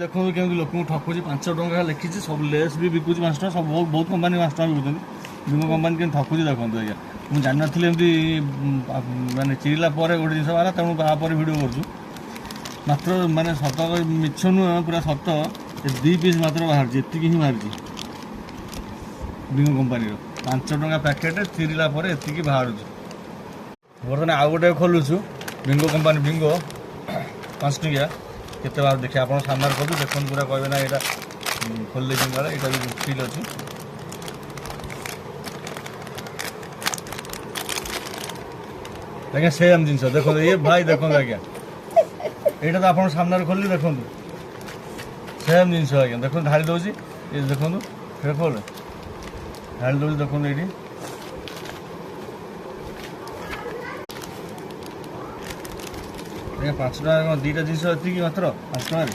ଦେଖନ୍ତୁ କେମିତି ଲୋକଙ୍କୁ ଠକୁଛି। 5 ଟଙ୍କା ଲେଖିଛି, ସବୁ ଲେସ୍ ବି ବିକୁଛି 5 ଟଙ୍କା, ସବୁ ବହୁତ କମ୍ପାନୀ 5 ଟଙ୍କା ବିକୁଛନ୍ତି। ବିମୋ କମ୍ପାନୀ କେମିତି ଠକୁଛି ଦେଖନ୍ତୁ ଆଜ୍ଞା। ମୁଁ ଜାଣିନଥିଲି ଏମିତି ମାନେ ଚିରିଲା ପରେ ଗୋଟେ ଜିନିଷ ବାହାରା, ତେଣୁ ତାପରେ ଭିଡ଼ିଓ କରୁଛୁ। ମାତ୍ର ମାନେ ସତ ମିଛ ନୁହଁ, ପୁରା ସତ। 2 ପିସ୍ ମାତ୍ର ବାହାରିଛି, ଏତିକି ହିଁ ବାହାରିଛି ବିମୋ କମ୍ପାନୀର। 5 ଟଙ୍କା ପ୍ୟାକେଟ୍ ଚିରିଲା ପରେ ଏତିକି ବାହାରୁଛି। ବର୍ତ୍ତମାନ ଆଉ ଗୋଟେ ଖୋଲୁଛୁ ବିଙ୍ଗୋ କମ୍ପାନୀ, ବିଙ୍ଗୋ 5 ଟଙ୍କିଆ। କେତେ ବାର ଦେଖିବା ଆପଣ ସାମ୍ନାରେ କରୁଛୁ, ଦେଖନ୍ତୁ ପୁରା କହିବେ ନା ଏଇଟା ଖୋଲି ଦେଇଛନ୍ତି ବେଳେ, ଏଇଟା ବି ଫିଲ୍ ଅଛି। ଆଜ୍ଞା ସେମ୍ ଜିନିଷ ଦେଖନ୍ତୁ, ଇଏ ଭାଇ ଦେଖନ୍ତୁ ଆଜ୍ଞା, ଏଇଟା ତ ଆପଣ ସାମ୍ନାରେ ଖୋଲିଲି ଦେଖନ୍ତୁ, ସେମ୍ ଜିନିଷ ଆଜ୍ଞା। ଦେଖନ୍ତୁ ଢାଳି ଦେଉଛି, ଏ ଦେଖନ୍ତୁ ସେଇଟା ଖୋଲେ, ଢାଳି ଦେଉଛି ଦେଖନ୍ତୁ ଏଇଠି। ଆଜ୍ଞା 5 ଟଙ୍କା କ'ଣ 2ଟା ଜିନିଷ ଏତିକି ମାତ୍ର 5 ଟଙ୍କାରେ।